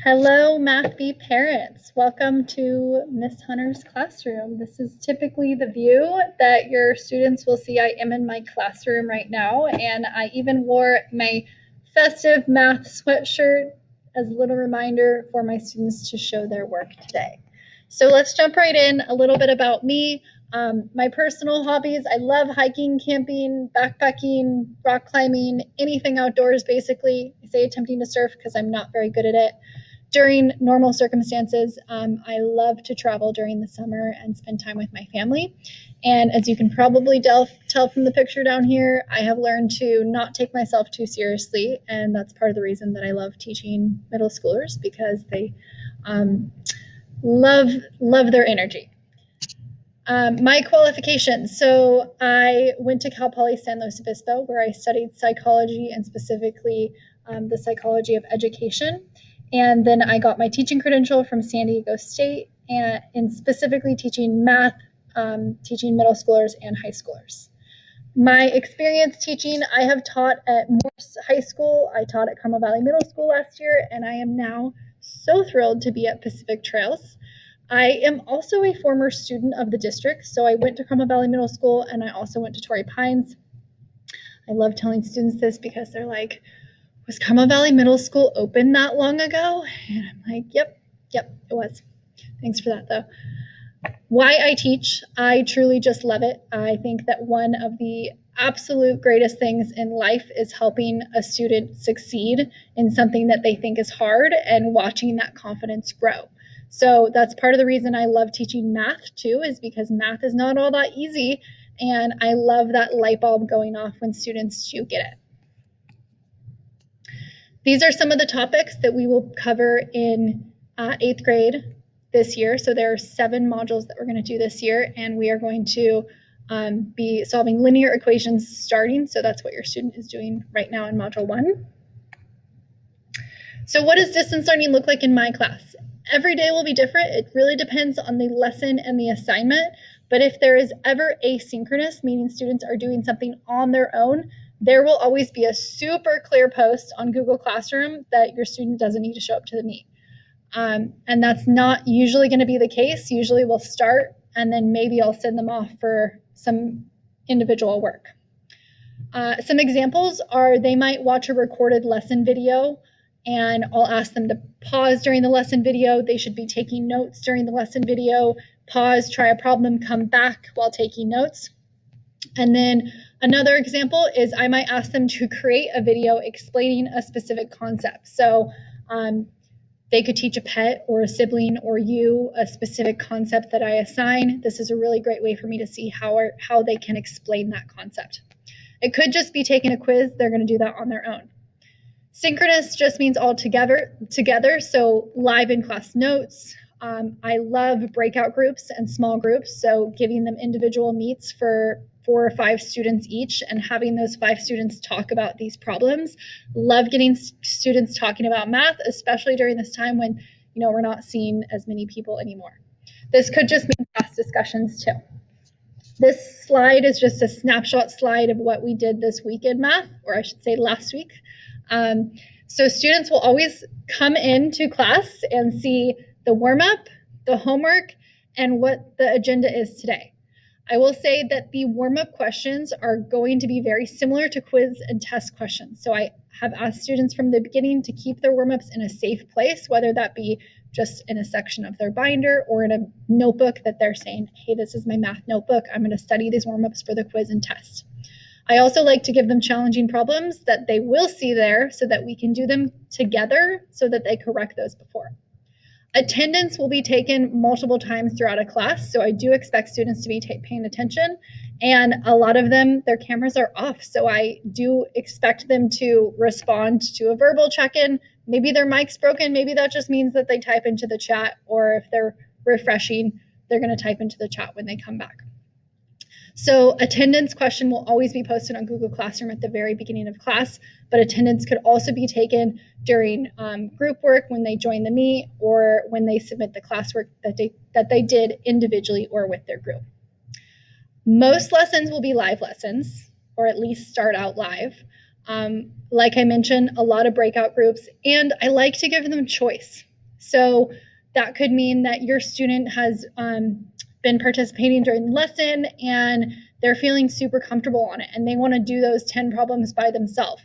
Hello, Math B parents. Welcome to Miss Hunter's classroom. This is typically the view that your students will see. I am in my classroom right now, and I even wore my festive math sweatshirt as a little reminder for my students to show their work today. So let's jump right in. A little bit about me. My personal hobbies, I love hiking, camping, backpacking, rock climbing, anything outdoors basically. I say attempting to surf because I'm not very good at it. During normal circumstances, I love to travel during the summer and spend time with my family. And as you can probably tell from the picture down here, I have learned to not take myself too seriously. And that's part of the reason that I love teaching middle schoolers, because they love their energy. My qualifications. So I went to Cal Poly San Luis Obispo, where I studied psychology and specifically the psychology of education. And then I got my teaching credential from San Diego State, and in specifically teaching math, teaching middle schoolers and high schoolers. My experience teaching, I have taught at Morse High School. I taught at Carmel Valley Middle School last year, and I am now so thrilled to be at Pacific Trails. I am also a former student of the district, so I went to Carmel Valley Middle School, and I also went to Torrey Pines. I love telling students this because they're like, was Carmel Valley Middle School open that long ago? And I'm like, yep, it was. Thanks for that, though. Why I teach, I truly just love it. I think that one of the absolute greatest things in life is helping a student succeed in something that they think is hard and watching that confidence grow. So that's part of the reason I love teaching math too, is because math is not all that easy. And I love that light bulb going off when students do get it. These are some of the topics that we will cover in 8th grade this year. So there are 7 modules that we're going to do this year, and we are going to be solving linear equations starting. So that's what your student is doing right now in Module 1. So what does distance learning look like in my class? Every day will be different. It really depends on the lesson and the assignment. But if there is ever asynchronous, meaning students are doing something on their own, there will always be a super clear post on Google Classroom that your student doesn't need to show up to the meet. And that's not usually going to be the case. Usually we'll start and then maybe I'll send them off for some individual work. Some examples are they might watch a recorded lesson video, and I'll ask them to pause during the lesson video. They should be taking notes during the lesson video, pause, try a problem, come back while taking notes. And then another example is I might ask them to create a video explaining a specific concept. So they could teach a pet or a sibling or you a specific concept that I assign. This is a really great way for me to see how they can explain that concept. It could just be taking a quiz. They're going to do that on their own. Synchronous just means all together, so live in class notes. I love breakout groups and small groups, so giving them individual meets for 4 or 5 students each and having those 5 students talk about these problems. Love getting students talking about math, especially during this time when we're not seeing as many people anymore. This could just mean class discussions too. This slide is just a snapshot slide of what we did this week in math, or I should say last week. So students will always come into class and see the warm-up, the homework, and what the agenda is today. I will say that the warm-up questions are going to be very similar to quiz and test questions. So I have asked students from the beginning to keep their warm-ups in a safe place, whether that be just in a section of their binder or in a notebook that they're saying, hey, this is my math notebook. I'm going to study these warm-ups for the quiz and test. I also like to give them challenging problems that they will see there so that we can do them together so that they correct those before. Attendance will be taken multiple times throughout a class, so I do expect students to be paying attention, and a lot of them, their cameras are off, so I do expect them to respond to a verbal check-in. Maybe their mic's broken, maybe that just means that they type into the chat, or if they're refreshing, they're going to type into the chat when they come back. So attendance question will always be posted on Google Classroom at the very beginning of class, but attendance could also be taken during group work when they join the meet or when they submit the classwork that they did individually or with their group. Most lessons will be live lessons, or at least start out live. Like I mentioned, a lot of breakout groups, and I like to give them choice. So that could mean that your student has been participating during the lesson and they're feeling super comfortable on it and they want to do those 10 problems by themselves.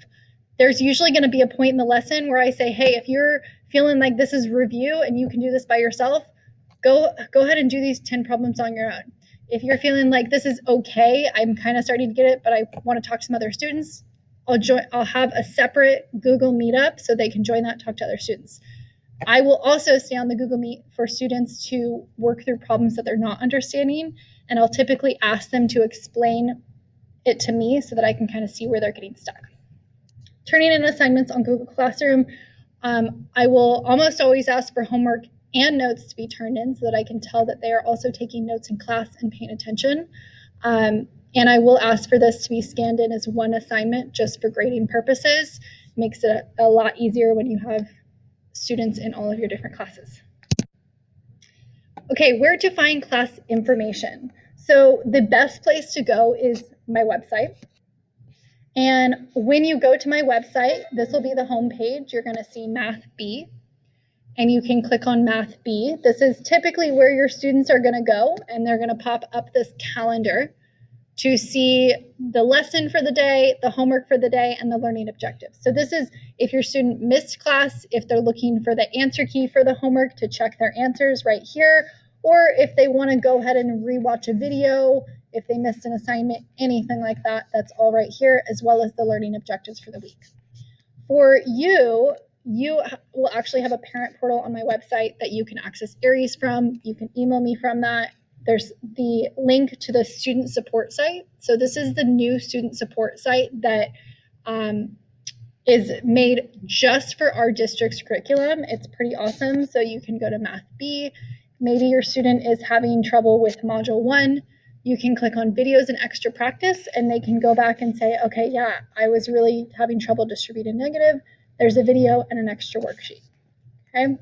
There's usually going to be a point in the lesson where I say, hey, if you're feeling like this is review and you can do this by yourself, go ahead and do these 10 problems on your own. If you're feeling like this is okay, I'm kind of starting to get it, but I want to talk to some other students, I'll have a separate Google Meetup so they can join that, talk to other students. I will also stay on the Google Meet for students to work through problems that they're not understanding, and I'll typically ask them to explain it to me so that I can kind of see where they're getting stuck. Turning in assignments on Google Classroom, I will almost always ask for homework and notes to be turned in so that I can tell that they are also taking notes in class and paying attention. And I will ask for this to be scanned in as one assignment just for grading purposes. Makes it a lot easier when you have students in all of your different classes. Okay, where to find class information. So the best place to go is my website. And when you go to my website, this will be the home page. You're going to see Math B, and you can click on Math B. This is typically where your students are going to go, and they're going to pop up this calendar to see the lesson for the day, the homework for the day, and the learning objectives. So this is if your student missed class, if they're looking for the answer key for the homework to check their answers right here, or if they want to go ahead and rewatch a video, if they missed an assignment, anything like that, that's all right here, as well as the learning objectives for the week. For you will actually have a parent portal on my website that you can access Aries from. You can email me from that. There's the link to the student support site. So this is the new student support site that is made just for our district's curriculum. It's pretty awesome. So you can go to Math B. Maybe your student is having trouble with Module 1. You can click on videos and extra practice, and they can go back and say, okay, yeah, I was really having trouble distributing negative. There's a video and an extra worksheet. Okay.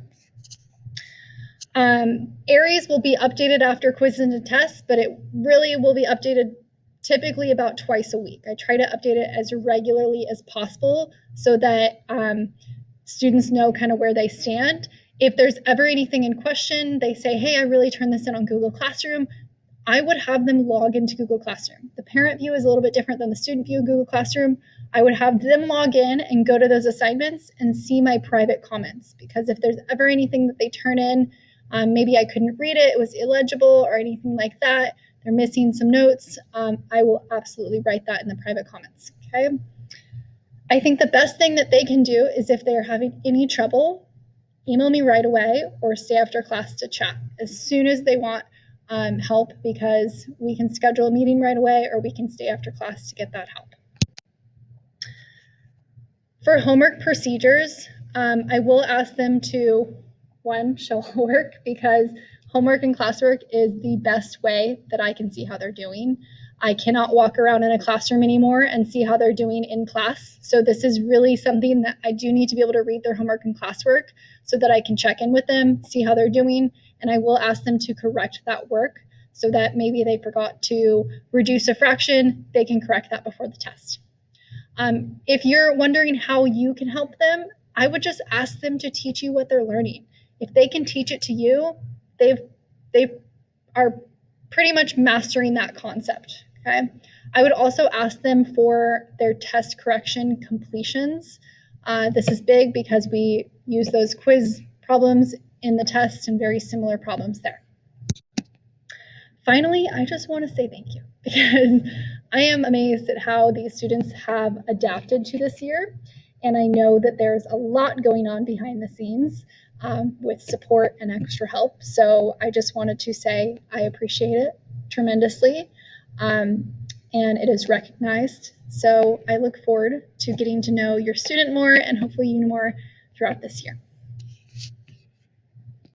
Aries will be updated after quizzes and tests, but it really will be updated typically about twice a week. I try to update it as regularly as possible so that students know kind of where they stand. If there's ever anything in question, they say, hey, I really turned this in on Google Classroom, I would have them log into Google Classroom. The parent view is a little bit different than the student view of Google Classroom. I would have them log in and go to those assignments and see my private comments, because if there's ever anything that they turn in, maybe I couldn't read it, it was illegible or anything like that, they're missing some notes, I will absolutely write that in the private comments, okay? I think the best thing that they can do is if they're having any trouble, email me right away or stay after class to chat as soon as they want help, because we can schedule a meeting right away or we can stay after class to get that help. For homework procedures, I will ask them to, one, show homework, because homework and classwork is the best way that I can see how they're doing. I cannot walk around in a classroom anymore and see how they're doing in class. So this is really something that I do need to be able to read their homework and classwork so that I can check in with them, see how they're doing, and I will ask them to correct that work so that maybe they forgot to reduce a fraction, they can correct that before the test. If you're wondering how you can help them, I would just ask them to teach you what they're learning. If they can teach it to you, they are pretty much mastering that concept, okay? I would also ask them for their test correction completions. This is big because we use those quiz problems in the test and very similar problems there. Finally, I just want to say thank you, because I am amazed at how these students have adapted to this year. And I know that there's a lot going on behind the scenes with support and extra help. So I just wanted to say I appreciate it tremendously, and it is recognized. So I look forward to getting to know your student more and hopefully you more throughout this year.